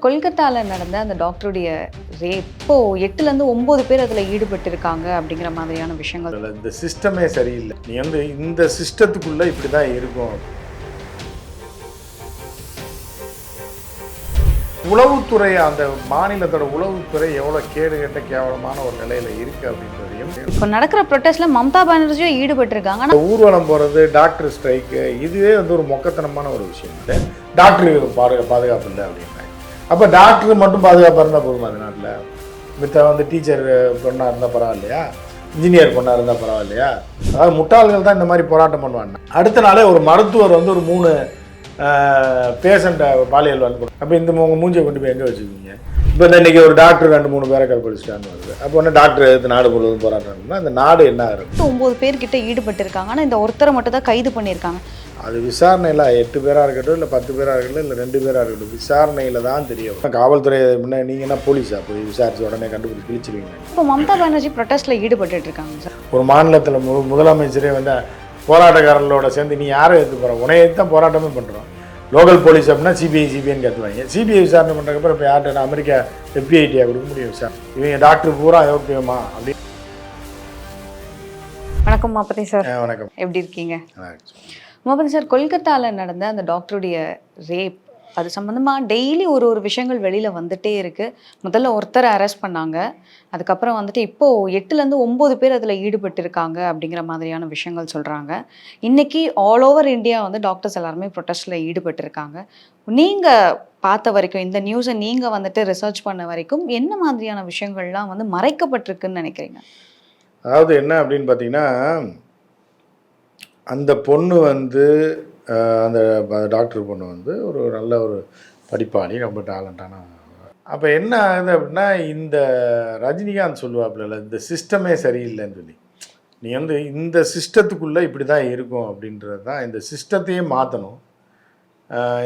கொல்கத்தாவில் நடந்த அந்த டாக்டருடைய ரேப் இப்போ 8லேருந்து 9 பேர் அதில் ஈடுபட்டிருக்காங்க அப்படிங்கிற மாதிரியான விஷயங்கள். இந்த சிஸ்டமே சரியில்லை. நீ வந்து இந்த சிஸ்டத்துக்குள்ள இப்படி தான் இருக்கும். உளவுத்துறை, அந்த மாநிலத்தோட உளவுத்துறை எவ்வளோ கேடுகட்ட கேவலமான ஒரு நிலையில இருக்கு அப்படின்றதையும். இப்போ நடக்கிற ப்ரொட்டஸ்ட்ல மம்தா பானர்ஜியும் ஈடுபட்டிருக்காங்க. ஆனால் ஊர்வலம் போகிறது, டாக்டர் ஸ்ட்ரைக்கு, இதுவே வந்து ஒரு மொக்கத்தனமான ஒரு விஷயம் இல்லை. டாக்டருக்கு பாதுகாப்பு இல்லை அப்படின்னாங்க. அப்போ டாக்டர் மட்டும் பாதுகாப்பாக இருந்தால் போதுமா அந்த நாட்டில்? மித்த வந்து டீச்சர் பொண்ணாக இருந்தால் பரவாயில்லையா? இன்ஜினியர் பொண்ணாக இருந்தால் பரவாயில்லையா? அதாவது முட்டாள்கள் தான் இந்த மாதிரி போராட்டம் பண்ணுவாங்க. அடுத்த நாளே ஒரு மருத்துவர் வந்து ஒரு 3 பேஷண்ட்டை பாலியல் வன்கொடுமை. அப்போ இந்த உங்கள் மூஞ்சியை கொண்டு போய் எங்கே வச்சுக்குவீங்க? இப்போ இன்றைக்கி ஒரு டாக்டர் 2-3 பேரை கற்பழிச்சிட்டான்னு வருது. அப்போ ஒன்று டாக்டர் எடுத்து நாடு முழுவதும் போராட்டம்னா இந்த நாடு என்ன ஆகுது? 9 பேர்கிட்ட ஈடுபட்டிருக்காங்க. ஆனால் இந்த ஒருத்தரை மட்டும் தான் கைது பண்ணியிருக்காங்க. அது விசாரணையில் 8 பேராக இருக்கட்டும், இல்லை 10 பேராக இருக்கட்டும், இல்லை 2 பேராக இருக்கட்டும், விசாரணையில் தான் தெரியும். காவல்துறை முன்னே நீங்கள் என்ன போலீஸாக போய் விசாரித்து உடனே கண்டுபிடிச்சி கிழிச்சிருவீங்க. இப்போ மம்தா பானர்ஜி ப்ரொட்டஸ்ட்டில் ஈடுபட்டு இருக்காங்க சார். ஒரு மாநிலத்தில் முதலமைச்சரே வந்து போராட்டக்காரர்களோட சேர்ந்து நீ யாரை எடுத்து போகிற, உனையை தான் போராட்டமே பண்ணுறோம். லோக்கல் போலீஸ் அப்படின்னா சிபிஐன்னு கற்றுவாங்க. சிபிஐ விசாரணை பண்ணுறதுக்கப்புறம் இப்போ யார்கிட்ட அமெரிக்கா FBITயா கொடுக்க முடியும் விசாரணை? இவங்க டாக்டர் பூரா யோக்கியமா அப்படி. வணக்கம் மாப்பதி சார். வணக்கம், எப்படி இருக்கீங்க? மாப்பதி சார், கொல்கத்தாவில் நடந்த அந்த டாக்டருடைய ரேப், அது சம்மந்தமாக டெய்லி ஒரு விஷயங்கள் வெளியில் வந்துட்டே இருக்குது. முதல்ல ஒருத்தரை அரெஸ்ட் பண்ணாங்க. அதுக்கப்புறம் வந்துட்டு இப்போது 8லேருந்து 9 பேர் அதில் ஈடுபட்டிருக்காங்க அப்படிங்கிற மாதிரியான விஷயங்கள் சொல்கிறாங்க. இன்றைக்கி ஆல் ஓவர் இந்தியா வந்து டாக்டர்ஸ் எல்லாருமே ப்ரொட்டஸ்ட்டில் ஈடுபட்டிருக்காங்க. நீங்கள் பார்த்த வரைக்கும், இந்த நியூஸை நீங்கள் வந்துட்டு ரிசர்ச் பண்ண வரைக்கும் என்ன மாதிரியான விஷயங்கள்லாம் வந்து மறைக்கப்பட்டிருக்குன்னு நினைக்கிறீங்க? அதாவது என்ன அப்படின்னு பார்த்தீங்கன்னா, அந்த பொண்ணு வந்து அந்த டாக்டர் பொண்ணு வந்து ஒரு நல்ல ஒரு படிப்பாளி, ரொம்ப டேலண்டான. அப்போ என்ன ஆகுது அப்படின்னா, இந்த ரஜினிகாந்த் சொல்லுவாப்புல, இந்த சிஸ்டமே சரியில்லைன்னு சொல்லி. நீ வந்து இந்த சிஸ்டத்துக்குள்ளே இப்படி தான் இருக்கும் அப்படின்றது தான். இந்த சிஸ்டத்தையே மாற்றணும்.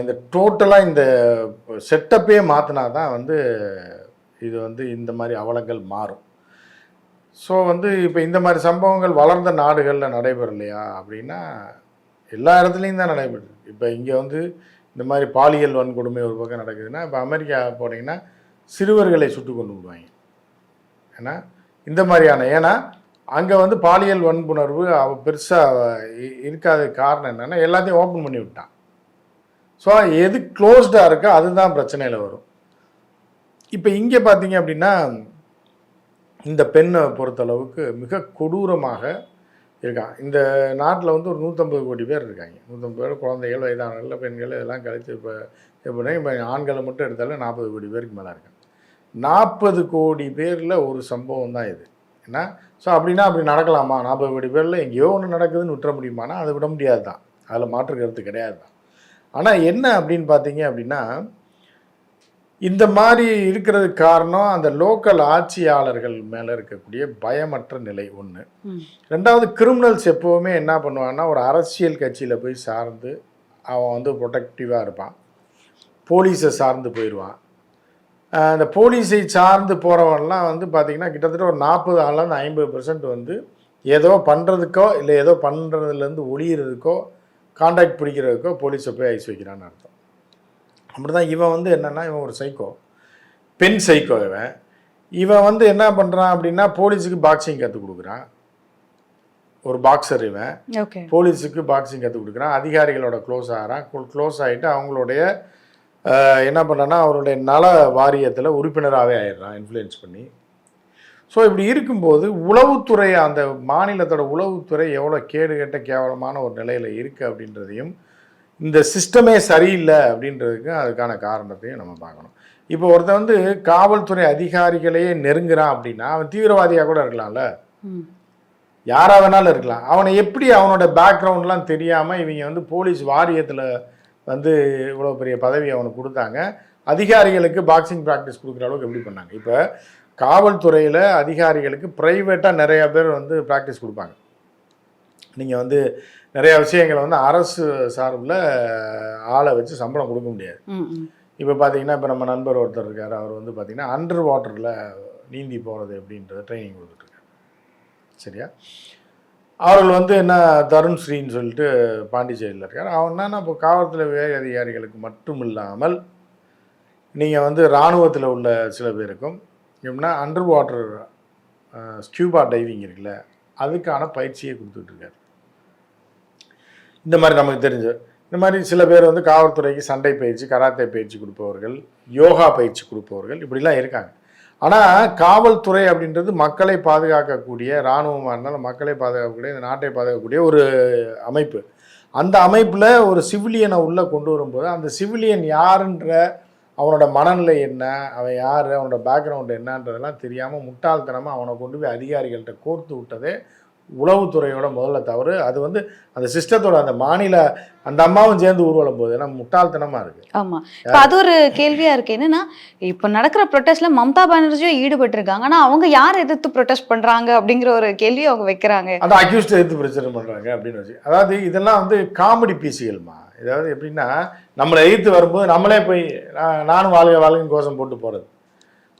இந்த டோட்டலாக இந்த செட்டப்பே மாற்றினா தான் வந்து இது வந்து இந்த மாதிரி அவலங்கள் மாறும். ஸோ வந்து இப்போ இந்த மாதிரி சம்பவங்கள் வளர்ந்த நாடுகளில் நடைபெறலையா அப்படின்னா, எல்லா இடத்துலையும் தான் நடைபெறுது. இப்போ இங்கே வந்து இந்த மாதிரி பாலியல் வன்கொடுமை ஒரு பக்கம் நடக்குதுன்னா, இப்போ அமெரிக்கா போனீங்கன்னா சிறுவர்களை சுட்டு கொண்டு விடுவாங்க. ஏன்னா இந்த மாதிரியான, ஏன்னா அங்கே வந்து பாலியல் வன்புணர்வு பெருசாக இருக்காத காரணம் என்னென்னா, எல்லாத்தையும் ஓப்பன் பண்ணி விட்டான். ஸோ எது க்ளோஸ்டாக இருக்கோ அதுதான் பிரச்சனையில் வரும். இப்போ இங்கே பார்த்தீங்க அப்படின்னா, இந்த பெண்ணை பொறுத்தளவுக்கு மிக கொடூரமாக இருக்கான். இந்த நாட்டில் வந்து ஒரு 150 கோடி பேர் இருக்காங்க. 150 பேர் குழந்தைகள், வயதானவர்கள், பெண்கள் இதெல்லாம் கழித்து இப்போ ஆண்களை மட்டும் எடுத்தாலும் 40 கோடி பேருக்கு மேலே இருக்காங்க. 40 கோடி பேரில் ஒரு சம்பவம் தான் இது. ஏன்னா ஸோ அப்படின்னா அப்படி நடக்கலாமா? 40 கோடி பேரில் எங்கேயோ ஒன்று நடக்குதுன்னு விட்டுற முடியுமானா அதை விட முடியாது தான். அதில் மாற்று கருத்து கிடையாது தான். ஆனால் என்ன அப்படின்னு பார்த்தீங்க அப்படின்னா, இந்த மாதிரி இருக்கிறதுக்கு காரணம் அந்த லோக்கல் ஆட்சியாளர்கள் மேலே இருக்கக்கூடிய பயமற்ற நிலை ஒன்று. 2வது, கிரிமினல்ஸ் எப்போவுமே என்ன பண்ணுவான்னா, ஒரு அரசியல் கட்சியில் போய் சார்ந்து அவன் வந்து ப்ரொடெக்டிவாக இருப்பான். போலீஸை சார்ந்து போயிடுவான். அந்த போலீஸை சார்ந்து போகிறவன்லாம் வந்து பார்த்திங்கன்னா கிட்டத்தட்ட ஒரு 40-50% 50% வந்து ஏதோ பண்ணுறதுக்கோ இல்லை ஏதோ பண்ணுறதுலேருந்து ஒளியிறதுக்கோ கான்டாக்ட் பிடிக்கிறதுக்கோ போலீஸை போய் ஐஸ் வைக்கிறான்னு அர்த்தம். அப்படி தான் இவன் வந்து என்னென்னா, இவன் ஒரு சைக்கோ, பெண் சைக்கோ. இவன் வந்து என்ன பண்ணுறான் அப்படின்னா, போலீஸுக்கு பாக்ஸிங் கற்றுக் கொடுக்குறான். ஒரு பாக்ஸர் இவன். போலீஸுக்கு பாக்ஸிங் கற்றுக் கொடுக்குறான். அதிகாரிகளோட க்ளோஸ் ஆகிறான். க்ளோஸ் ஆகிட்டு அவங்களுடைய என்ன பண்ணுறான்னா, அவருடைய நல வாரியத்தில் உறுப்பினராகவே ஆயிடுறான், இன்ஃப்ளூயன்ஸ் பண்ணி. ஸோ இப்படி இருக்கும்போது உளவுத்துறை, அந்த மாநிலத்தோட உளவுத்துறை எவ்வளோ கேடுகட்ட கேவலமான ஒரு நிலையில் இருக்குது அப்படின்றதையும், இந்த சிஸ்டமே சரியில்லை அப்படின்றதுக்கு அதுக்கான காரணத்தையும் நம்ம பார்க்கணும். இப்போ ஒருத்தன் வந்து காவல்துறை அதிகாரிகளையே நெருங்குறான் அப்படின்னா, அவன் தீவிரவாதியாக கூட இருக்கலாம்ல, யாராக வேணாலும் இருக்கலாம். அவனை எப்படி அவனோட பேக்ரவுண்ட்லாம் தெரியாமல் இவங்க வந்து போலீஸ் வாரியத்தில் வந்து இவ்வளோ பெரிய பதவி அவனுக்கு கொடுத்தாங்க. அதிகாரிகளுக்கு பாக்ஸிங் ப்ராக்டிஸ் கொடுக்குற அளவுக்கு எப்படி பண்ணாங்க? இப்போ காவல்துறையில் அதிகாரிகளுக்கு ப்ரைவேட்டாக நிறையா பேர் வந்து ப்ராக்டிஸ் கொடுப்பாங்க. நீங்கள் வந்து நிறையா விஷயங்களை வந்து அரசு சார்பில் ஆளை வச்சு சம்பளம் கொடுக்க முடியாது. இப்போ பார்த்தீங்கன்னா, இப்போ நம்ம நண்பர் ஒருத்தர் இருக்கார், அவர் வந்து பார்த்திங்கன்னா அண்டர் வாட்டரில் நீந்தி போகிறது அப்படின்றத ட்ரைனிங் கொடுத்துட்ருக்காரு. சரியா? அவர்கள் வந்து என்ன, தருண் ஸ்ரீன்னு சொல்லிட்டு பாண்டிச்சேரியில் இருக்கார். அவன் என்னன்னா, இப்போ காவல்துறை அதிகாரிகளுக்கு மட்டும் இல்லாமல் நீங்கள் வந்து இராணுவத்தில் உள்ள சில பேருக்கும் எப்படின்னா அண்டர் வாட்டர் ஸ்கியூபா டைவிங் இருக்குல்ல, அதுக்கான பயிற்சியை கொடுத்துட்ருக்காரு. இந்த மாதிரி நமக்கு தெரிஞ்ச இந்த மாதிரி சில பேர் வந்து காவல்துறைக்கு சண்டை பயிற்சி, கராத்தே பயிற்சி கொடுப்பவர்கள், யோகா பயிற்சி கொடுப்பவர்கள், இப்படிலாம் இருக்காங்க. ஆனால் காவல்துறை அப்படின்றது மக்களை பாதுகாக்கக்கூடிய, இராணுவமாக இருந்தாலும் மக்களை பாதுகாக்கக்கூடிய, இந்த நாட்டை பாதுகாக்கக்கூடிய ஒரு அமைப்பு. அந்த அமைப்பில் ஒரு சிவிலியனை உள்ளே கொண்டு வரும்போது அந்த சிவிலியன் யாருன்ற, அவனோட மனநிலை என்ன, அவன் யார், அவனோட பேக்ரவுண்டு என்னன்றதெல்லாம் தெரியாமல் முட்டாள்தனமாக அவனை கொண்டு போய் அதிகாரிகள்கிட்ட கோர்த்து விட்டதே உளவுத்துறையோட முதல்ல தவறு. அது வந்து அந்த சிஸ்டத்தோட அந்த மாநில அந்த அம்மாவும் சேர்ந்து ஊர்வலம் போது ஏன்னா முட்டாள்தனமாக இருக்குது. ஆமாம், இப்போ அது ஒரு கேள்வியாக இருக்குது. என்னென்னா இப்போ நடக்கிற ப்ரொட்டஸ்ட்டில் மம்தா பானர்ஜியும் ஈடுபட்டிருக்காங்க, ஆனால் அவங்க யார் எதிர்த்து ப்ரொட்டஸ்ட் பண்ணுறாங்க அப்படிங்கிற ஒரு கேள்வியை அவங்க வைக்கிறாங்க. அந்த அக்யூஸ்ட் எதிர்த்து பிரச்சனை பண்ணுறாங்க அப்படின்னு வச்சு, அதாவது இதெல்லாம் வந்து காமெடி பீஸுகள்மா. அதாவது எப்படின்னா நம்மளை எதிர்த்து வரும்போது நம்மளே போய் நானும் வாழ்க்கைன்னு கோஷம் போட்டு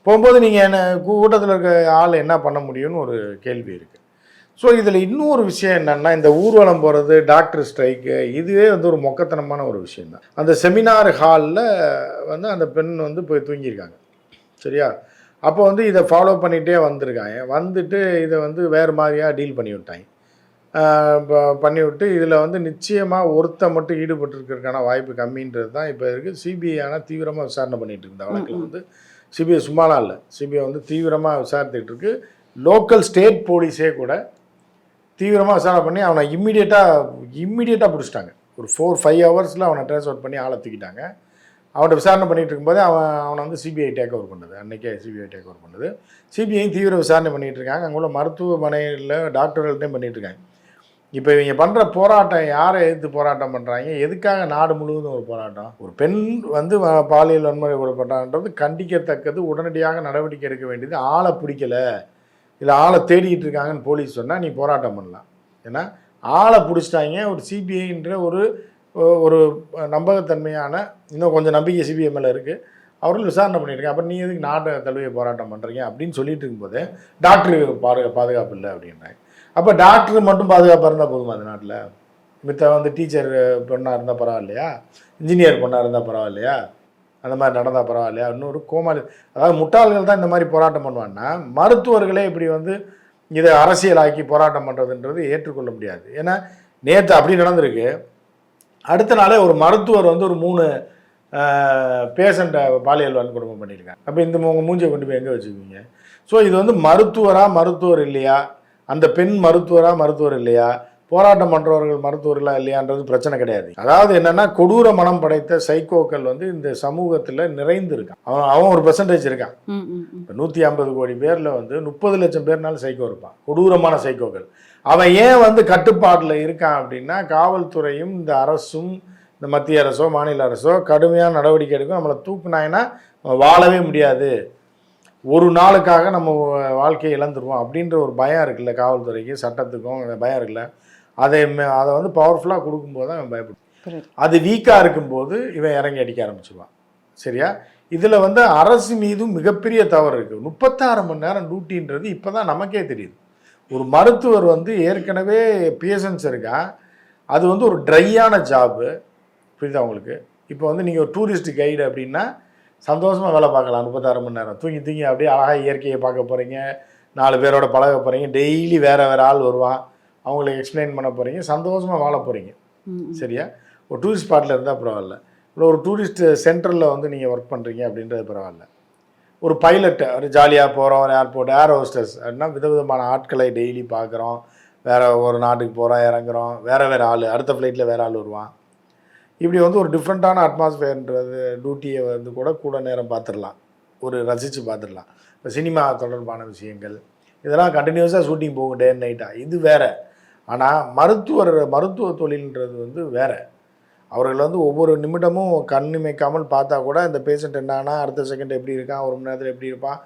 போகும்போது நீங்கள் என்ன கூட்டத்தில் இருக்க ஆள் என்ன பண்ண முடியும்னு ஒரு கேள்வி இருக்குது. ஸோ இதில் இன்னொரு விஷயம் என்னென்னா, இந்த ஊர்வலம் போகிறது, டாக்டர் ஸ்ட்ரைக்கு, இதுவே வந்து ஒரு மொக்கத்தனமான ஒரு விஷயந்தான். அந்த செமினார் ஹாலில் வந்து அந்த பெண் வந்து போய் தூங்கியிருக்காங்க, சரியா? அப்போ வந்து இதை ஃபாலோ பண்ணிகிட்டே வந்திருக்காங்க. வந்துட்டு இதை வந்து வேறு மாதிரியாக டீல் பண்ணி விட்டாங்க. பண்ணிவிட்டு இதில் வந்து நிச்சயமாக ஒருத்த மட்டும் ஈடுபட்டிருக்கிறதுக்கான வாய்ப்பு கம்மின்றது தான் இப்போ இருக்குது. சிபிஐ தீவிரமாக விசாரணை பண்ணிகிட்டு இருக்கு. இந்த வழக்கில் வந்து சிபிஐ சும்மாலாம் இல்லை, சிபிஐ வந்து தீவிரமாக விசாரித்துக்கிட்டு இருக்கு. லோக்கல் ஸ்டேட் போலீஸே கூட தீவிரமாக விசாரணை பண்ணி அவனை இம்மிடியேட்டாக பிடிச்சிட்டாங்க. ஒரு 4-5 ஹவர்ஸில் அவனை ட்ரேஸ் அவுட் பண்ணி ஆளை தூக்கிட்டாங்க. அவன்கிட்ட விசாரணை பண்ணிகிட்டு இருக்கும்போதே அவனை வந்து சிபிஐ டேக் ஓவர் பண்ணுது. அன்றைக்கே சிபிஐ டேக் ஓவர் பண்ணுது. சிபிஐயும் தீவிர விசாரணை பண்ணிகிட்டு இருக்காங்க. அங்கே உள்ள மருத்துவமனையில் டாக்டர்கள்ட்டையும் பண்ணிகிட்டு இருக்காங்க. இப்போ இவங்க பண்ணுற போராட்டம் யாரை எதிர்த்து போராட்டம் பண்ணுறாங்க, எதுக்காக நாடு முழுவதும் ஒரு போராட்டம்? ஒரு பெண் வந்து பாலியல் வன்முறை கூடப்பட்டான்றது கண்டிக்கத்தக்கது, உடனடியாக நடவடிக்கை எடுக்க வேண்டியது. ஆளை பிடிக்கலை, இல்லை ஆளை தேடிக்கிட்டு இருக்காங்கன்னு போலீஸ் சொன்னால் நீ போராட்டம் பண்ணலாம். ஏன்னா ஆளை பிடிச்சிட்டாங்க. ஒரு சிபிஐன்ற ஒரு நம்பகத்தன்மையான இன்னும் கொஞ்சம் நம்பிக்கை சிபிஐ மேலே இருக்குது. அவர்கள் விசாரணை பண்ணியிருக்காங்க. அப்புறம் நீ எதுக்கு நாட்டை தழுவிய போராட்டம் பண்ணுறீங்க அப்படின்னு சொல்லிட்டு இருக்கும்போது டாக்டருக்கு பாதுகாப்பு இல்லை அப்படின்றாங்க. அப்போ டாக்டர் மட்டும் பாதுகாப்பாக இருந்தால் போதுமா அந்த நாட்டில்? மித்த வந்து டீச்சர் பொண்ணாக இருந்தால் பரவாயில்லையா, இன்ஜினியர் பொண்ணாக இருந்தால் பரவாயில்லையா, அந்த மாதிரி நடந்தால் பரவாயில்லையா? இன்னொரு கோமாளி, அதாவது முட்டாள்கள் தான் இந்த மாதிரி போராட்டம் பண்ணுவான்னா, மருத்துவர்களே இப்படி வந்து இதை அரசியலாக்கி போராட்டம் பண்ணுறதுன்றது ஏற்றுக்கொள்ள முடியாது. ஏன்னா நேற்று அப்படி நடந்திருக்கு. அடுத்த நாளே ஒரு மருத்துவர் வந்து ஒரு 3 பேஷண்ட்டை பாலியல் வன்கொடுமை பண்ணியிருக்காங்க. அப்போ இந்த உங்கள் மூஞ்சியை கொண்டு போய் எங்கே வச்சுக்குவீங்க? ஸோ இது வந்து மருத்துவர் இல்லையா, அந்த பெண் மருத்துவர் இல்லையா, போராட்டம் பண்ணுறவர்கள் மருத்துவர்களா இல்லையான்றது பிரச்சனை கிடையாது. அதாவது என்னென்னா, கொடூர மனம் படைத்த சைக்கோக்கள் வந்து இந்த சமூகத்தில் நிறைந்து இருக்கான். அவன் ஒரு பெர்சன்டேஜ் இருக்கான். இப்போ 150 கோடி பேரில் வந்து 30 லட்சம் பேர்னாலும் சைக்கோ இருப்பான், கொடூரமான சைக்கோக்கள். அவன் ஏன் வந்து கட்டுப்பாட்டில் இருக்கான் அப்படின்னா, காவல்துறையும் இந்த அரசும், இந்த மத்திய அரசோ மாநில அரசோ கடுமையான நடவடிக்கை எடுக்கும். நம்மளை தூக்குனாங்கன்னா வாழவே முடியாது, ஒரு நாளுக்காக நம்ம வாழ்க்கையை இழந்துருவோம் அப்படின்ற ஒரு பயம் இருக்குல்ல காவல்துறைக்கு, சட்டத்துக்கும் பயம் இருக்குல்ல. அதை வந்து பவர்ஃபுல்லாக கொடுக்கும்போது தான் அவன் பயப்படும். அது வீக்காக இருக்கும்போது இவன் இறங்கி அடிக்க ஆரம்பிச்சிடுவான், சரியா? இதில் வந்து அரசு மீதும் மிகப்பெரிய தவறு இருக்குது. 36 மணி நேரம் டியூட்டின்றது இப்போ தான் நமக்கே தெரியுது. ஒரு மருத்துவர் வந்து ஏற்கனவே பேஷன்ஸ் இருக்கான், அது வந்து ஒரு ட்ரையான ஜாபு, புரியுதா உங்களுக்கு? இப்போ வந்து நீங்கள் ஒரு டூரிஸ்ட் கைடு அப்படின்னா சந்தோஷமாக வேலை பார்க்கலாம். 36 மணி நேரம் தூங்கி அப்படியே அழகாக இயற்கையை பார்க்க போகிறீங்க, 4 பேரோட பழக போகிறீங்க, டெய்லி வேறு ஆள் வருவான், அவங்களுக்கு எக்ஸ்பிளைன் பண்ண போகிறீங்க, சந்தோஷமாக வாழ போகிறீங்க, சரியா? ஒரு டூரிஸ்ட் ஸ்பாட்டில் இருந்தால் பரவாயில்ல. இல்லை ஒரு டூரிஸ்ட் சென்டரில் வந்து நீங்கள் ஒர்க் பண்ணுறீங்க அப்படின்றது பரவாயில்ல. ஒரு பைலட்டு ஒரு ஜாலியாக போகிறோம், ஒரு ஏர்போர்ட் ஏர் ஹோஸ்டர்ஸ் அப்படின்னா விதவிதமான ஆட்களை டெய்லி பார்க்குறோம், வேறு ஒரு நாட்டுக்கு போகிறோம், இறங்குறோம், வேறு ஆள், அடுத்த ஃப்ளைட்டில் வேறு ஆள் வருவான். இப்படி வந்து ஒரு டிஃப்ரெண்ட்டான அட்மாஸ்ஃபியர்ன்றது டியூட்டியை வந்து கூட நேரம் பார்த்துடலாம், ஒரு ரசித்து பார்த்துடலாம். இப்போ சினிமா தொடர்பான விஷயங்கள் இதெல்லாம் கண்டினியூஸாக ஷூட்டிங் போகும் டே அண்ட் நைட்டாக, இது வேறு. ஆனால் மருத்துவ தொழில்ன்றது வந்து வேறு. அவர்கள் வந்து ஒவ்வொரு நிமிடமும் கண் இமைக்காமல் பார்த்தா கூட இந்த பேஷண்ட் என்னான்னா அடுத்த செகண்ட் எப்படி இருக்கான், ஒரு மணி நேரத்தில் எப்படி இருப்பான்,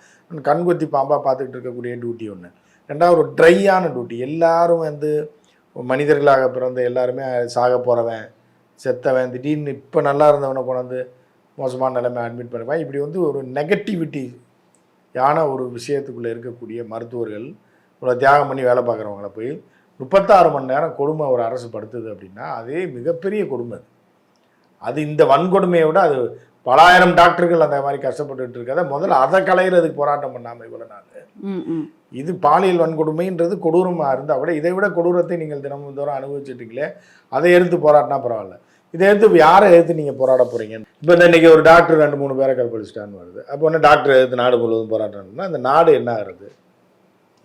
கண்கொத்தி பாம்பாக பார்த்துக்கிட்டு இருக்கக்கூடிய டியூட்டி ஒன்று. ரெண்டாவது ஒரு ட்ரையான டியூட்டி. எல்லாரும் வந்து மனிதர்களாக பிறந்த எல்லாருமே சாக போகிறவன், செத்தவன், திடீர்னு இப்போ நல்லா இருந்தவனை கொண்டாந்து மோசமான நிலைமை அட்மிட் பண்ணுவேன். இப்படி வந்து ஒரு நெகட்டிவிட்டி ஒரு விஷயத்துக்குள்ளே இருக்கக்கூடிய மருத்துவர்கள் ஒரு தியாகம் பண்ணி வேலை பார்க்குறவங்கள போய் 36 மணி நேரம் கொடுமை ஒரு அரசு படுத்துது அப்படின்னா அதே மிகப்பெரிய கொடுமை. அது இந்த வன்கொடுமையை விட அது பல ஆயிரம் டாக்டர்கள் அந்த மாதிரி கஷ்டப்பட்டுட்டு இருக்காத முதல்ல அதை களையிறதுக்கு போராட்டம் பண்ணாமல் இவ்வளோ நாள். இது பாலியல் வன்கொடுமைன்றது கொடூரமாக இருந்தால் கூட இதை விட கொடூரத்தை நீங்கள் தினமும் தோறும் அனுபவிச்சுட்டீங்களே, அதை எடுத்து போராட்டினா பரவாயில்ல. இதை எடுத்து யாரை எடுத்து நீங்கள் போராட போகிறீங்க? இப்போ இன்றைக்கி ஒரு டாக்டர் 2-3 பேரை கற்பழிச்சிட்டான்னு வருது. அப்போ ஒன்று டாக்டர் எடுத்து நாடு முழுவதும் போராட்டம்னா அந்த நாடு என்ன ஆகுறது?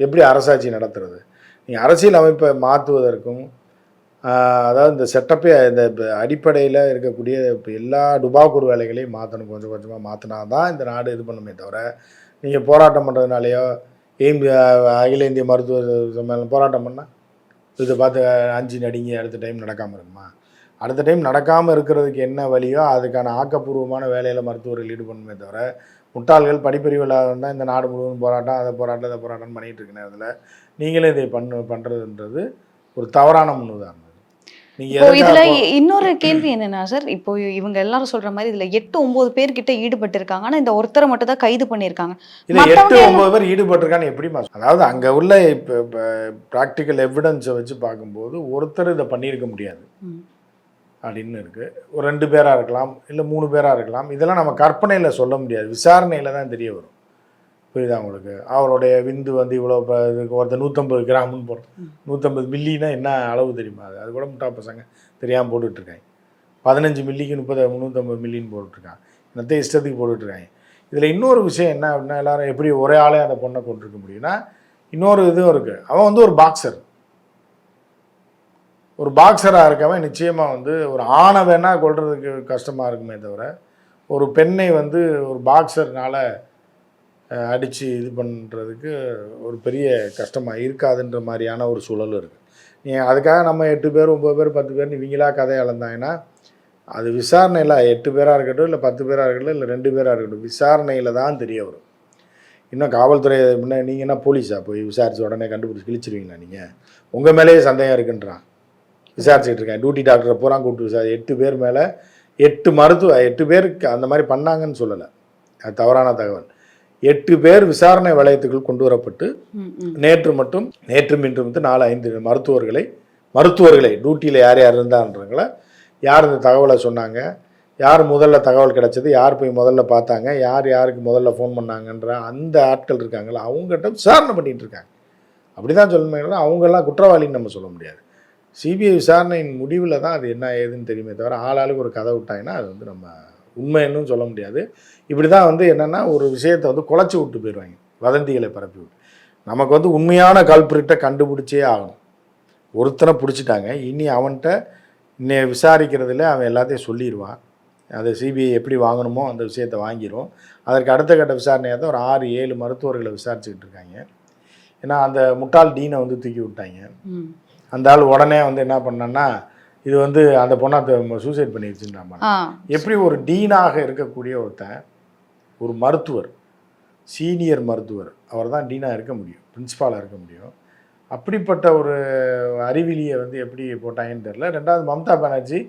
எப்படி அரசாட்சி நடத்துறது? நீங்கள் அரசியல் அமைப்பை மாற்றுவதற்கும் அதாவது இந்த செட்டப்பே இந்த அடிப்படையில் இருக்கக்கூடிய இப்போ எல்லா டுபாக்கூர் வேலைகளையும் மாற்றணும், கொஞ்சம் கொஞ்சமாக மாற்றினா தான் இந்த நாடு இது பண்ணுமே தவிர, நீங்கள் போராட்டம் பண்ணுறதுனாலையோ அகில இந்திய மருத்துவ சம்மேளனம் போராட்டம் பண்ணால் இதை பார்த்து 5 நடிங்க அடுத்த டைம் நடக்காமல் இருக்குமா? அடுத்த டைம் நடக்காமல் இருக்கிறதுக்கு என்ன வழியோ அதுக்கான ஆக்கப்பூர்வமான வேலையில் மருத்துவர்கள் ஈடுபடணுமே தவிர, முட்டாள்கள் படிப்பறிவில் தான் இந்த நாடு முழுவதும் போராட்டம் அதை போராட்டம் பண்ணிகிட்டு இருக்க நேரத்தில் நீங்களே இதை பண்ணுறதுன்றது ஒரு தவறான முன்னுதாரணம். இதுல இன்னொரு கேள்வி என்னன்னா சார், இப்போ இவங்க எல்லாரும் சொல்ற மாதிரி இதுல 8-9 பேர் கிட்ட ஈடுபட்டு இருக்காங்க. ஆனா இந்த ஒருத்தரை மட்டும் தான் கைது பண்ணிருக்காங்க. இல்ல 8-9 பேர் ஈடுபட்டிருக்கான்னு எப்படிமா? அதாவது அங்க உள்ள இப்ப பிராக்டிக்கல் எவிடன்ஸை வச்சு பார்க்கும்போது ஒருத்தர் இதை பண்ணியிருக்க முடியாது அப்படின்னு இருக்கு. ஒரு 2 பேரா இருக்கலாம், இல்லை 3 பேரா இருக்கலாம். இதெல்லாம் நம்ம கற்பனையில சொல்ல முடியாது, விசாரணையில தான் தெரிய வரும். புரியுதா உங்களுக்கு? அவருடைய விந்து வந்து இவ்வளோ ஒருத்தர் 150 கிராம்னு போடுறோம், 150 மில்லின்னா என்ன அளவு தெரியுமா? அது கூட முட்டா பசங்க தெரியாமல் போட்டுட்ருக்காங்க. 15 மில்லிக்கு 350 மில்லின்னு போட்டுட்ருக்காங்க. என்னத்தை இஷ்டத்துக்கு போட்டுட்ருக்காங்க. இதில் இன்னொரு விஷயம் என்ன அப்படின்னா, எல்லாரும் எப்படி ஒரே ஆளே அந்த பொண்ணை கொண்டிருக்க முடியும்னா, இன்னொரு இதுவும் இருக்குது. அவன் வந்து ஒரு பாக்ஸர். ஒரு பாக்ஸராக இருக்கவன் நிச்சயமாக வந்து ஒரு ஆணை வேணால் கொள்றதுக்கு கஷ்டமாக இருக்குமே தவிர, ஒரு பெண்ணை வந்து ஒரு பாக்ஸர்னால் அடித்து இது பண்ணுறதுக்கு ஒரு பெரிய கஷ்டமாக இருக்காதுன்ற மாதிரியான ஒரு சூழல் இருக்குது. அதுக்காக நம்ம 8 பேர் 9 பேர் 10 பேர்னு இவங்களா கதையை அளந்தாங்கன்னா அது விசாரணையில் 8 பேராக இருக்கட்டும், இல்லை 10 பேராக இருக்கட்டும், இல்லை 2 பேராக இருக்கட்டும், விசாரணையில் தான் தெரிய வரும். இன்னும் காவல்துறை முன்னே நீங்கள் என்ன போலீஸாக போய் விசாரித்து உடனே கண்டுபிடிச்சி கிழிச்சிருவீங்களா? நீங்கள் உங்கள் மேலேயே சந்தேகம் இருக்குன்றான், விசாரிச்சுட்டு இருக்கேன். டியூட்டி டாக்டரை பூரா கூப்பிட்டு விசாரி 8 பேர் மேலே 8 பேருக்கு அந்த மாதிரி பண்ணாங்கன்னு சொல்லலை, அது தவறான தகவல். 8 பேர் விசாரணை வளையத்துக்குள் கொண்டு வரப்பட்டு நேற்று மீண்டும் 4-5 மருத்துவர்களை டியூட்டியில் யார் இருந்தான்றங்கள யார் இந்த தகவலை சொன்னாங்க, யார் முதல்ல தகவல் கிடைச்சது, யார் போய் முதல்ல பார்த்தாங்க, யாருக்கு முதல்ல ஃபோன் பண்ணாங்கன்ற அந்த ஆட்கள் இருக்காங்களா, அவங்ககிட்ட விசாரணை பண்ணிகிட்டு இருக்காங்க. அப்படி தான் சொல்லணும். அவங்கெல்லாம் குற்றவாளின்னு நம்ம சொல்ல முடியாது. சிபிஐ விசாரணையின் முடிவில் தான் அது என்ன ஏதுன்னு தெரியுமே தவிர, ஆளாளுக்கு ஒரு கதை விட்டாங்கன்னா அது வந்து நம்ம உண்மைன்னு சொல்ல முடியாது. இப்படி தான் வந்து என்னென்னா ஒரு விஷயத்தை வந்து குலைச்சி விட்டு போயிடுவாங்க, வதந்திகளை பரப்பி விட்டு. நமக்கு வந்து உண்மையான கல்பிரிட்டை கண்டுபிடிச்சே ஆகணும். ஒருத்தனை பிடிச்சிட்டாங்க, இனி அவன்கிட்ட விசாரிக்கிறதுல அவன் எல்லாத்தையும் சொல்லிடுவான். அதை சிபிஐ எப்படி வாங்கணுமோ அந்த விஷயத்தை வாங்கிடும். அதற்கு அடுத்த கட்ட விசாரணையாக தான் ஒரு 6-7 மருத்துவர்களை விசாரிச்சுக்கிட்டு இருக்காங்க. ஏன்னா அந்த முட்டாள் டீனை வந்து தூக்கி விட்டாங்க. அந்த ஆள் உடனே வந்து என்ன பண்ணான்னா, இது வந்து அந்த பொண்ணை சூசைட் பண்ணிடுச்சுன்றாங்க. எப்படி ஒரு டீனாக இருக்கக்கூடிய ஒருத்தன், ஒரு மருத்துவர், சீனியர் மருத்துவர், அவர் தான் டீனாக இருக்க முடியும், பிரின்சிபாலாக இருக்க முடியும். அப்படிப்பட்ட ஒரு அறிவிலியை வந்து எப்படி போட்டாங்கன்னு தெரில. 2வது மம்தா பானர்ஜி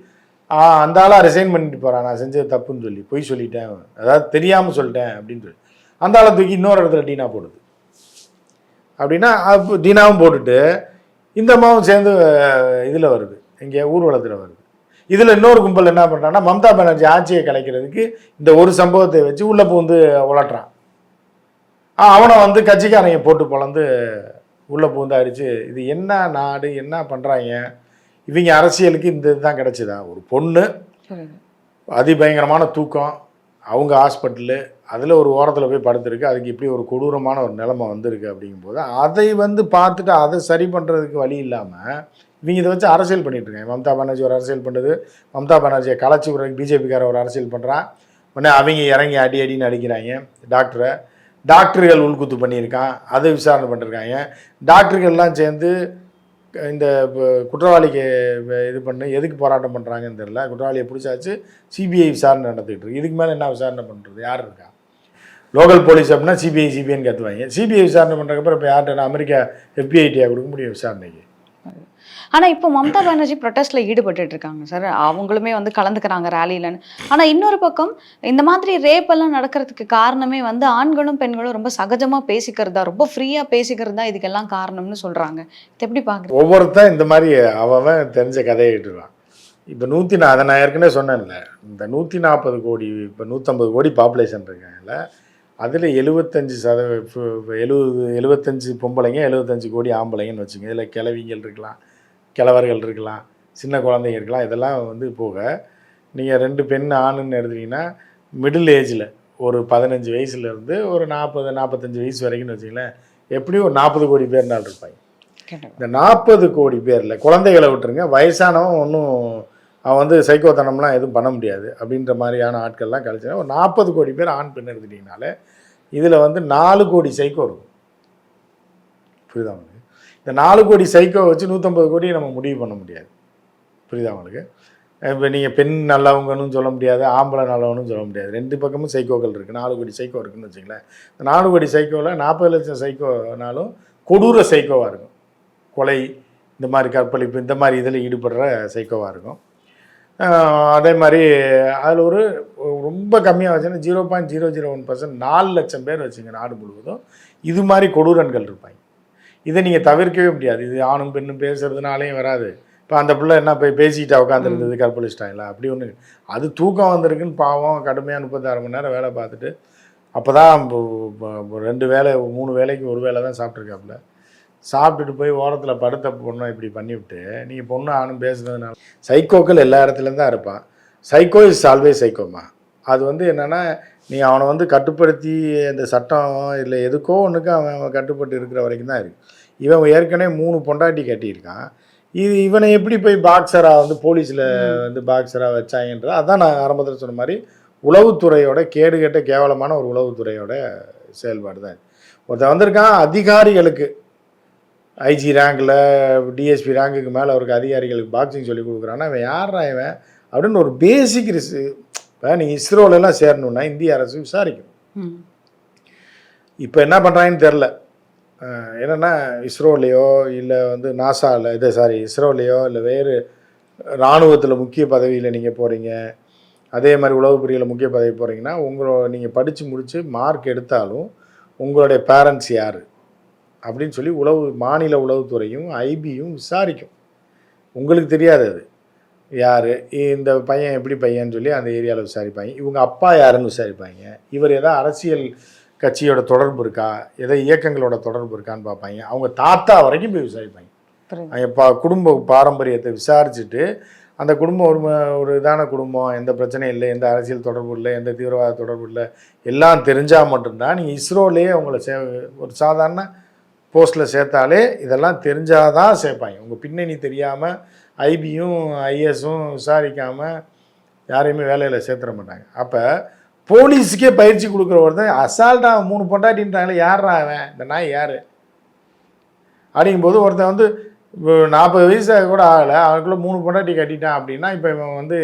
அந்த ஆளாக ரிசைன் பண்ணிட்டு போகிறான், நான் செஞ்சது தப்புன்னு சொல்லி, பொய் சொல்லிட்டேன், அதாவது தெரியாமல் சொல்லிட்டேன் அப்படின்னு சொல்லி அந்த ஆளை தூக்கி இன்னொரு இடத்துல டீனா போடுது. அப்படின்னா டீனாவும் போட்டுட்டு இந்த அம்மாவும் சேர்ந்து இதில் வருது, இங்கே ஊர்வலத்தில் வருது. இதில் இன்னொரு கும்பல் என்ன பண்ணுறான்னா, மம்தா பானர்ஜி ஆட்சியை கலைக்கிறதுக்கு இந்த ஒரு சம்பவத்தை வச்சு உள்ளே பூந்து உலட்டுறான். அவனை வந்து கட்சிக்காரங்க போட்டு பொழந்து உள்ளே பூந்து அடித்து, இது என்ன நாடு, என்ன பண்ணுறாங்க இவங்க? அரசியலுக்கு இந்த இதுதான் கிடச்சிதா? ஒரு பொண்ணு அதிபயங்கரமான தூக்கம், அவங்க ஹாஸ்பிட்டலு, அதில் ஒரு ஓரத்தில் போய் படுத்துருக்கு, அதுக்கு இப்படி ஒரு கொடூரமான ஒரு நிலைமை வந்திருக்கு. அப்படிங்கும்போது அதை வந்து பார்த்துட்டு அதை சரி பண்ணுறதுக்கு வழி இல்லாமல் இவங்க இதை வச்சு அரசியல் பண்ணிகிட்டு இருக்காங்க. மம்தா பானர்ஜி ஒரு அரசியல் பண்ணுறது, மம்தா பானர்ஜியை கலைச்சி விடுறதுக்கு பிஜேபிக்கார ஒரு அரசியல் பண்ணுறான். உடனே அவங்க இறங்கி அடின்னு அடிக்கிறாங்க டாக்டர்கள் உள்குத்து பண்ணியிருக்கான், அதை விசாரணை பண்ணிருக்காங்க. டாக்டர்கள்லாம் சேர்ந்து இந்த குற்றவாளிக்கு இது பண்ணி எதுக்கு போராட்டம் பண்ணுறாங்கன்னு தெரியல. குற்றவாளியை பிடிச்சாச்சு, சிபிஐ விசாரணை நடத்திக்கிட்டு இருக்கு. இதுக்கு மேலே என்ன விசாரணை பண்ணுறது? யார் இருக்கா? லோக்கல் போலீஸ் அப்படின்னா சிபிஐன்னு கற்றுவாங்க. சிபிஐ விசாரணை பண்ணுறதுக்கப்புறம் இப்போ யார்கிட்ட அமெரிக்கா FBI கொடுக்க முடியும் விசாரணைக்கு? ஆனால் இப்போ மம்தா பானர்ஜி ப்ரொட்டஸ்ட்டில் ஈடுபட்டு இருக்காங்க சார், அவங்களுமே வந்து கலந்துக்கிறாங்க ரேலியிலன்னு. ஆனால் இன்னொரு பக்கம் இந்த மாதிரி ரேப் எல்லாம் நடக்கிறதுக்கு காரணமே வந்து ஆண்களும் பெண்களும் ரொம்ப சகஜமாக பேசிக்கிறதா, ரொம்ப ஃப்ரீயாக பேசிக்கிறதா இதுக்கெல்லாம் காரணம்னு சொல்கிறாங்க. இது எப்படி பார்க்குறீங்க? ஒவ்வொருத்தன் இந்த மாதிரி அவன் தெரிஞ்ச கதையை கேட்டுருவான். இப்போ அதை நான் ஏற்கனவே சொன்னேன்ல, இந்த 140 கோடி இப்போ 150 கோடி பாப்புலேஷன் இருக்காங்கல்ல, அதில் 75 பொம்பளைங்க, 75 கோடி ஆம்பளைங்கன்னு வச்சுங்க. இதில் கிழவிகள் இருக்கலாம், கிழவர்கள் இருக்கலாம், சின்ன குழந்தைங்க இருக்கலாம். இதெல்லாம் வந்து போக நீங்கள் 2 பெண் ஆணுன்னு எடுத்துட்டிங்கன்னா மிடில் ஏஜில் ஒரு 15 வயசுலேருந்து ஒரு 40-45 வயசு வரைக்கும்னு வச்சிங்களேன், எப்படியும் ஒரு 40 கோடி பேர் நாள் இருப்பாங்க. இந்த 40 கோடி பேரில் குழந்தைகளை விட்டுருங்க, வயசானவன் ஒன்றும் அவன் வந்து சைக்கோத்தனம்லாம் எதுவும் பண்ண முடியாது அப்படின்ற மாதிரியான ஆட்கள்லாம் கழிச்சுன்னா ஒரு 40 கோடி பேர் ஆண் பெண் எடுத்துட்டிங்கனாலே இதில் வந்து 4 கோடி சைக்கோ இருக்கும். புரியுதா உங்களுக்கு? இந்த 4 கோடி சைக்கோ வச்சு 150 கோடியை நம்ம முடிவு பண்ண முடியாது. புரியுதா உங்களுக்கு? இப்போ நீங்கள் பெண் நல்லவங்கன்னு சொல்ல முடியாது, ஆம்பளை நல்லவனும் சொல்ல முடியாது. 2 பக்கமும் சைக்கோக்கள் இருக்குது. 4 கோடி சைக்கோ இருக்குதுன்னு வச்சுங்களேன். இந்த 4 கோடி சைக்கோவில் 40 லட்சம் சைக்கோனாலும் கொடூர சைக்கோவாக இருக்கும். கொலை, இந்த மாதிரி கற்பழிப்பு, இந்த மாதிரி இதில் ஈடுபடுற சைக்கோவாக இருக்கும். அதே மாதிரி அதில் ஒரு ரொம்ப கம்மியாக வச்சுன்னா 0.001% 4 லட்சம் பேர் வச்சுங்க நாடு முழுவதும் இது மாதிரி கொடூரன்கள் இருப்பாங்க. இதை நீங்கள் தவிர்க்கவே முடியாது. இது ஆணும் பெண்ணும் பேசுகிறதுனாலையும் வராது. இப்போ அந்த பிள்ளை என்ன போய் பேசிக்கிட்டா உட்காந்துருந்தது கற்பழிச்சிட்டாங்களா அப்படி ஒன்று. அது தூக்கம் வந்திருக்குன்னு பாவம் கடுமையாக 36 மணி நேரம் வேலை பார்த்துட்டு அப்போ தான் 2 வேளை 3 வேளைக்கு ஒரு வேளை தான் சாப்பிட்ருக்காப்புல. சாப்பிட்டுட்டு போய் ஓரத்தில் படுத்த பொண்ணை இப்படி பண்ணிவிட்டு நீங்கள் பொண்ணு ஆணும் பேசுனதுனால சைக்கோக்கள் எல்லா இடத்துலேருந்து தான் இருப்பான். சைக்கோ இஸ் ஆல்வேஸ் சைக்கோமா. அது வந்து என்னென்னா நீ அவனை வந்து கட்டுப்படுத்தி அந்த சட்டம் இல்லை எதுக்கோ ஒன்றுக்கு அவன் கட்டுப்பட்டு இருக்கிற வரைக்கும் தான் இருக்குது. இவன் ஏற்கனவே 3 பொண்டாட்டி கட்டியிருக்கான். இவனை எப்படி போய் பாக்ஸராக வந்து போலீஸில் வந்து பாக்ஸராக வச்சாங்கன்றது அதான் நான் ஆரம்பத்தில் சொன்ன மாதிரி உளவுத்துறையோட கேடுகட்ட கேவலமான ஒரு உளவுத்துறையோட செயல்பாடு தான். ஒருத்தன் வந்திருக்கான் அதிகாரிகளுக்கு ஐஜி ரேங்கில் டிஎஸ்பி ரேங்குக்கு மேலே அவருக்கு அதிகாரிகளுக்கு பாக்ஸிங் சொல்லி கொடுக்குறான்னா அவன் யாரா இவன் அப்படின்னு ஒரு பேசிக் இப்போ நீங்கள் இஸ்ரோலெல்லாம் சேரணுன்னா இந்திய அரசு விசாரிக்கும். இப்போ என்ன பண்ணுறாங்கன்னு தெரில. என்னென்னா இஸ்ரோலையோ இல்லை வந்து நாசாவில் இஸ்ரோலையோ இல்லை வேறு இராணுவத்தில் முக்கிய பதவியில் நீங்கள் போகிறீங்க, அதே மாதிரி உளவு பிரிவில் முக்கிய பதவி போகிறீங்கன்னா நீங்கள் படித்து முடித்து மார்க் எடுத்தாலும் உங்களுடைய பேரண்ட்ஸ் யார் அப்படின்னு சொல்லி மாநில உளவுத்துறையும் ஐபியும் விசாரிக்கும். உங்களுக்கு தெரியாது அது யார், இந்த பையன் எப்படி பையன்னு சொல்லி அந்த ஏரியாவில் விசாரிப்பாங்க. இவங்க அப்பா யாருன்னு விசாரிப்பாங்க. இவர் எதாவது அரசியல் கட்சியோட தொடர்பு இருக்கா, எதை இயக்கங்களோட தொடர்பு இருக்கான்னு பார்ப்பாங்க. அவங்க தாத்தா வரைக்கும் போய் விசாரிப்பாங்க. குடும்ப பாரம்பரியத்தை விசாரிச்சுட்டு அந்த குடும்பம் ஒரு இதான குடும்பம், எந்த பிரச்சனையும் இல்லை, எந்த அரசியல் தொடர்பு இல்லை, எந்த தீவிரவாத தொடர்பு இல்லை, எல்லாம் தெரிஞ்சால் மட்டும்தான் நீங்கள் இஸ்ரோலேயே உங்களை ஒரு சாதாரண போஸ்ட்டில் சேர்த்தாலே இதெல்லாம் தெரிஞ்சாதான் சேர்ப்பாங்க. உங்கள் பின்னணி தெரியாமல் ஐபியும் ஐஎஸும் விசாரிக்காமல் யாரையுமே வேலையில் சேர்த்துட மாட்டாங்க. அப்போ போலீஸுக்கே பயிற்சி கொடுக்குறவர் தான் அசால்ட்டாக 3 பொண்டாட்டின்றாங்களே, யாரா அவன், இந்த நாய் யார் அப்படிங்கும்போது ஒருத்தன் வந்து 40 வயசு கூட ஆகலை, அவனுக்குள்ளே 3 பொண்டாட்டி கட்டிட்டான் அப்படின்னா இப்போ இவன் வந்து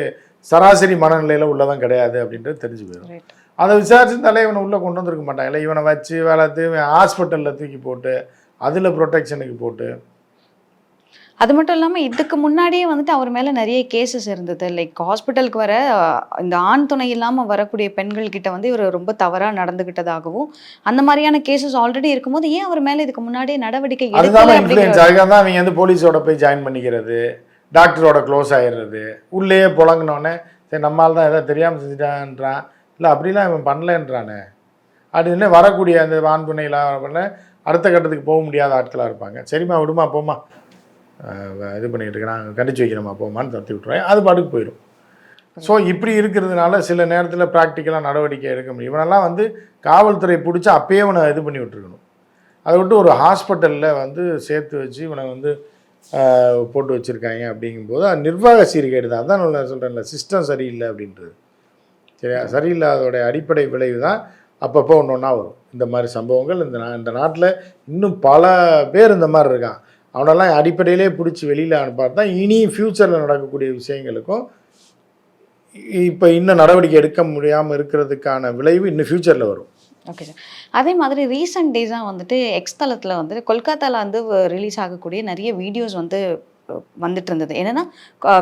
சராசரி மனநிலையில் உள்ளதான் கிடையாது அப்படின்றது தெரிஞ்சு போயிடும். அதை விசாரிச்சுருந்தாலே இவனை உள்ளே கொண்டு வந்துருக்க மாட்டாங்கல்ல. இவனை வச்சு வளர்த்து ஹாஸ்பிட்டலில் தூக்கி போட்டு அதில் ப்ரொடெக்ஷனுக்கு போட்டு. அது மட்டும் இல்லாமல் இதுக்கு முன்னாடியே வந்துட்டு அவர் மேலே நிறைய கேசஸ் இருந்தது. லைக் ஹாஸ்பிட்டலுக்கு வர இந்த ஆண் துணை இல்லாமல் வரக்கூடிய பெண்கள் கிட்ட வந்து இவர் ரொம்ப தவறாக நடந்துக்கிட்டதாகவும் அந்த மாதிரியான கேசஸ் ஆல்ரெடி இருக்கும்போது ஏன் அவர் மேலே இதுக்கு முன்னாடியே நடவடிக்கை எடுக்கல? அதுதான் அவங்க வந்து போலீஸோட போய் ஜாயின் பண்ணிக்கிறது, டாக்டரோட க்ளோஸ் ஆகிடுறது, உள்ளேயே புழங்கினோடனே சரி நம்மளால் தான் எதாவது தெரியாமல் செஞ்சுட்டான்றான், இல்லை அப்படிலாம் இவன் பண்ணலன்றானே அப்படின்னு வரக்கூடிய அந்த ஆண் துணையெல்லாம் பண்ண அடுத்த கட்டத்துக்கு போக முடியாத ஆட்களாக இருப்பாங்க. சரிம்மா விடுமா போமா இது பண்ணிக்கிட்டு இருக்கிறாங்க, கண்டிச்சு வைக்கிறோமா போமான்னு தத்தி விட்டுருவேன், அது பாட்டுக்கு போயிடும். ஸோ இப்படி இருக்கிறதுனால சில நேரத்தில் ப்ராக்டிக்கலாக நடவடிக்கை எடுக்க முடியும். இவனெல்லாம் வந்து காவல்துறை பிடிச்சி அப்பயே இவனை இது பண்ணி விட்டுருக்கணும். அதை விட்டு ஒரு ஹாஸ்பிட்டலில் வந்து சேர்த்து வச்சு இவனை வந்து போட்டு வச்சுருக்காங்க. அப்படிங்கும்போது அது நிர்வாக சீர்கேடு தான். அதான் நான் சொல்கிறேன்ல, சிஸ்டம் சரியில்லை அப்படின்றது. சரியா? சரியில்லாதோடைய அடிப்படை விளைவு தான் அப்பப்போ ஒன்று ஒன்றா வரும். இந்த மாதிரி சம்பவங்கள் இந்த நாட்டில் இன்னும் பல பேர் இந்த மாதிரி இருக்கான். அவனெல்லாம் அடிப்படையிலே பிடிச்சி வெளியில் அனுப்பாது தான் இனி ஃப்யூச்சரில் நடக்கக்கூடிய விஷயங்களுக்கும் இப்போ இன்னும் நடவடிக்கை எடுக்க முடியாமல் இருக்கிறதுக்கான விளைவு இன்னும் ஃப்யூச்சரில் வரும். Okay sir. அதே மாதிரி ரீசெண்ட் டேஸாக வந்துட்டு எக்ஸ் தளத்தில் வந்துட்டு கொல்கத்தாவில் வந்து ரிலீஸ் ஆகக்கூடிய நிறைய வீடியோஸ் வந்து வந்துட்டு இருந்தது. என்னன்னா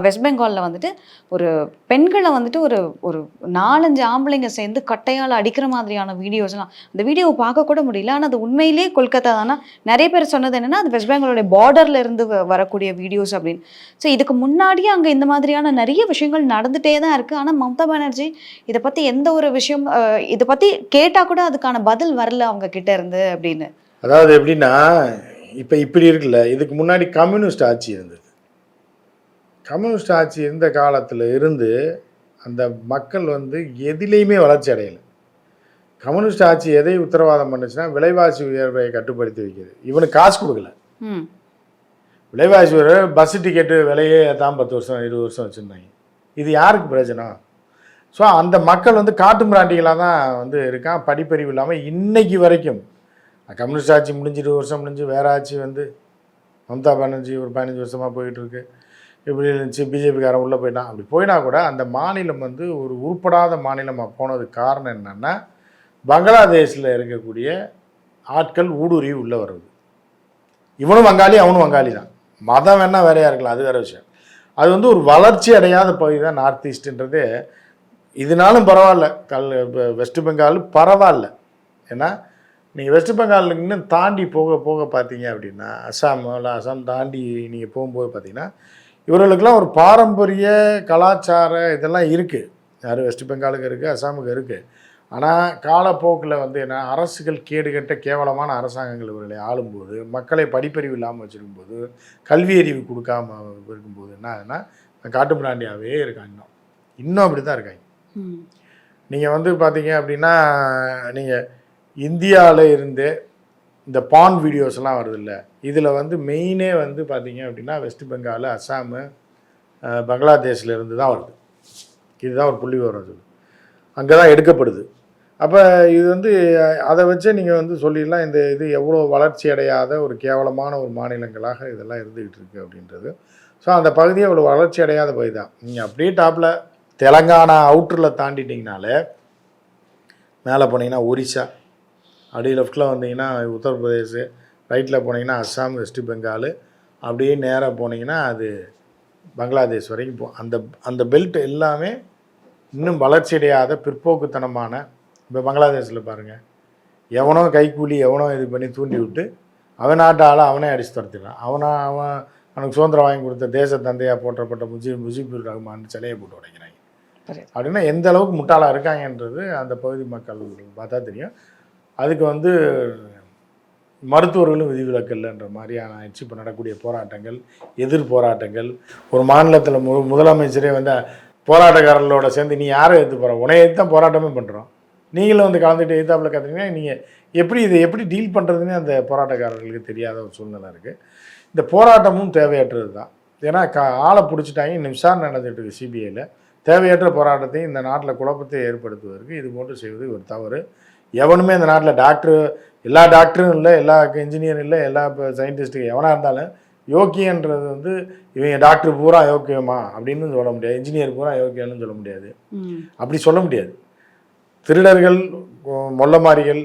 வெஸ்ட் பெங்காலில் வந்துட்டு ஒரு பெண்களை வந்துட்டு ஒரு ஒரு 4-5 ஆம்பளைங்க சேர்ந்து கட்டையால் அடிக்கிற மாதிரியான வீடியோஸ்லாம், அந்த வீடியோவை பார்க்க கூட முடியல. ஆனால் அது உண்மையிலேயே கொல்கத்தா தானா? நிறைய பேர் சொன்னது என்னன்னா அது வெஸ்ட் பெங்காலோடைய பார்டர்ல இருந்து வரக்கூடிய வீடியோஸ் அப்படின்னு. ஸோ இதுக்கு முன்னாடியே அங்கே இந்த மாதிரியான நிறைய விஷயங்கள் நடந்துகிட்டே தான் இருக்குது. ஆனால் மம்தா பானர்ஜி இதை பற்றி எந்த ஒரு விஷயம் இதை பற்றி கேட்டால் கூட அதுக்கான பதில் வரல அவங்க கிட்ட இருந்து அப்படின்னு. அதாவது எப்படின்னா, இப்போ இப்படி இருக்குல்ல, இதுக்கு முன்னாடி கம்யூனிஸ்ட் ஆட்சி இருந்தது. கம்யூனிஸ்ட் ஆட்சி இருந்த காலத்தில் இருந்து அந்த மக்கள் வந்து எதிலையுமே வளர்ச்சி அடையலை. கம்யூனிஸ்ட் ஆட்சி எதை உத்தரவாதம் பண்ணுச்சுன்னா விலைவாசி உயர்வை கட்டுப்படுத்தி வைக்கிறது. இவனுக்கு காசு கொடுக்கல. விலைவாசி உயர்வு பஸ் டிக்கெட்டு விலையே தான் 10 வருஷம் 20 வருஷம் வச்சுருந்தாங்க. இது யாருக்கு பிரயோஜனம்? ஸோ அந்த மக்கள் வந்து காட்டு மிராண்டிகளாக தான் வந்து இருக்கான். படிப்பறிவு இல்லாமல் இன்னைக்கு வரைக்கும் கம்யூனிஸ்ட் ஆட்சி முடிஞ்சு 20 வருஷம் முடிஞ்சு வேறு ஆட்சி வந்து மம்தா பானர்ஜி ஒரு 15 வருஷமாக போயிட்டுருக்கு. இப்படி இருந்துச்சு, பிஜேபிக்காரன் உள்ளே போயிட்டான். அப்படி போயினா கூட அந்த மாநிலம் வந்து ஒரு உருப்படாத மாநிலமாக போனதுக்கு காரணம் என்னென்னா பங்களாதேஷில் இருக்கக்கூடிய ஆட்கள் ஊடுருவி உள்ளே வருது. இவனும் வங்காளி அவனும் வங்காளி தான், மதம் வேணால் வேறையாக இருக்கலாம், அது வேறு விஷயம். அது வந்து ஒரு வளர்ச்சி அடையாத பகுதி தான் நார்த் ஈஸ்ட்டுன்றது. இதனாலும் பரவாயில்ல, வெஸ்ட் பெங்கால் பரவாயில்ல. ஏன்னா நீங்கள் வெஸ்ட் பெங்கால் இன்னும் தாண்டி போக போக பார்த்தீங்க அப்படின்னா அசாம் தாண்டி நீங்கள் போகும்போது பார்த்தீங்கன்னா இவர்களுக்கெல்லாம் ஒரு பாரம்பரிய கலாச்சார இதெல்லாம் இருக்குது. யார் வெஸ்ட் பெங்காலுக்கு இருக்குது, அசாமுக்கு இருக்குது. ஆனால் காலப்போக்கில் வந்து என்ன, அரசுகள் கேடுகட்ட கேவலமான அரசாங்கங்கள் இவர்களை ஆளும்போது, மக்களை படிப்பறிவு இல்லாமல் வச்சுருக்கும்போது, கல்வி அறிவு கொடுக்காம இருக்கும்போது என்ன ஆகுதுன்னா காட்டு பிராண்டியாகவே இருக்காங்க. இன்னும் அப்படி தான் இருக்காங்க. நீங்கள் வந்து பார்த்தீங்க அப்படின்னா நீங்கள் இந்தியாவில் இருந்து இந்த பான் வீடியோஸ்லாம் வருது இல்லை, இதில் வந்து மெயினே வந்து பார்த்தீங்க அப்படின்னா வெஸ்ட் பெங்கால், அஸ்ஸாமு, பங்களாதேஷில் இருந்து தான் வருது. இதுதான் ஒரு புள்ளி விவரம் சொல்லு, அங்கே தான் எடுக்கப்படுது. அப்போ இது வந்து அதை வச்சே நீங்கள் வந்து சொல்லிடலாம் இந்த இது எவ்வளோ வளர்ச்சி அடையாத ஒரு கேவலமான ஒரு மாநிலங்களாக இதெல்லாம் இருந்துக்கிட்டு இருக்குது அப்படின்றது. ஸோ அந்த பகுதியை அவ்வளோ வளர்ச்சி அடையாத பகுதி தான். நீங்கள் அப்படியே டாப்பில் தெலங்கானா அவுட்டரில் தாண்டிட்டிங்கனாலே மேலே போனீங்கன்னா ஒரிசா, அப்படியே லெஃப்டில் வந்தீங்கன்னா உத்தரப்பிரதேஷ், ரைட்டில் போனீங்கன்னா அஸ்ஸாம், வெஸ்ட் பெங்கால், அப்படியே நேராக போனீங்கன்னா அது பங்களாதேஷ் வரைக்கும் அந்த பெல்ட் எல்லாமே இன்னும் வளர்ச்சி அடையாத பிற்போக்குத்தனமான. இப்போ பங்களாதேஷில் பாருங்கள், எவனோ கைக்கூலி எவனோ இது பண்ணி தூண்டி விட்டு அவன் நாட்டு ஆளை அவனே அடித்து துரத்திடுறான். அவனுக்கு சுதந்திரம் வாங்கி கொடுத்த தேச தந்தையாக போற்றப்பட்ட முஜிபுர் ரஹ்மான் சிலையை போட்டு உடைக்கிறாங்க. அப்படின்னா எந்த அளவுக்கு முட்டாளாக இருக்காங்கன்றது அந்த பகுதி மக்கள் பார்த்தா தெரியும். அதுக்கு வந்து மருத்துவர்களும் விதிவிலக்கு இல்லைன்ற மாதிரியான ஆயிடுச்சு. இப்போ நடக்கக்கூடிய போராட்டங்கள், எதிர் போராட்டங்கள், ஒரு மாநிலத்தில் முதலமைச்சரே வந்து போராட்டக்காரர்களோட சேர்ந்து நீ யாரை எடுத்து போகிற, உனையை தான் போராட்டமே பண்ணுறோம், நீங்களும் வந்து கலந்துட்டு எதிர்த்தாப்பில் கற்றுனீங்கன்னா நீங்கள் இதை எப்படி டீல் பண்ணுறதுன்னு அந்த போராட்டக்காரர்களுக்கு தெரியாத ஒரு சூழ்நிலை இருக்குது. இந்த போராட்டமும் தேவையற்றது தான். ஏன்னா ஆளை பிடிச்சிட்டாங்க, இன்னும் விசாரணை நடந்துகிட்டு இருக்குது சிபிஐயில். தேவையற்ற போராட்டத்தையும் இந்த நாட்டில் குழப்பத்தை ஏற்படுத்துவதற்கு இது போன்று செய்வது ஒரு தவறு. எவனுமே இந்த நாட்டில் எல்லா டாக்டரும் இல்லை, எல்லா இன்ஜினியரும் இல்லை, எல்லா இப்போ சயின்டிஸ்ட்டு எவனாக இருந்தாலும் யோக்கியன்றது வந்து இவங்க டாக்டர் பூரா யோக்கியமா அப்படின்னு சொல்ல முடியாது, இன்ஜினியர் பூரா யோக்கியன்னு சொல்ல முடியாது, அப்படி சொல்ல முடியாது. திருடர்கள், மொல்லமாரிகள்,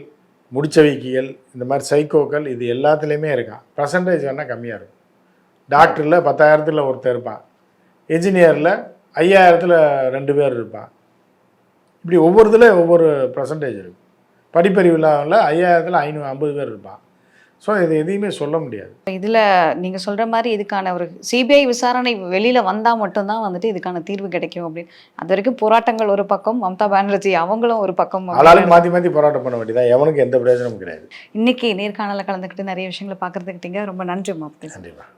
முடிச்சவைக்கிகள், இந்த மாதிரி சைக்கோக்கள் இது எல்லாத்துலேயுமே இருக்கான். பர்சன்டேஜ் வேணால் கம்மியாக இருக்கும். டாக்டரில் 10,000 ஒருத்தர் இருப்பான், என்ஜினியரில் 5,000 2 பேர் இருப்பான். இப்படி ஒவ்வொருத்தில் ஒவ்வொரு பர்சன்டேஜ் இருக்கும். படிப்பறிவு இல்லாமல் 5,000 பேர் இருப்பான். ஸோ இது எதையுமே சொல்ல முடியாது. இதில் நீங்கள் சொல்கிற மாதிரி இதுக்கான ஒரு சிபிஐ விசாரணை வெளியில் வந்தால் மட்டும்தான் வந்துட்டு இதுக்கான தீர்வு கிடைக்கும் அப்படின்னு. அது வரைக்கும் போராட்டங்கள் ஒரு பக்கம், மம்தா பானர்ஜி அவங்களும் ஒரு பக்கம், ஆளாலும் மாற்றி போராட்டம் பண்ண வேண்டியதான், எவனுக்கு எந்த பிரயோஜனமும் கிடையாது. இன்னைக்கு நேர்காணலில் கலந்துக்கிட்டு நிறைய விஷயங்களை பார்க்குறதுக்கிட்டீங்க. ரொம்ப நன்றி மாப்தி. கண்டிப்பாக.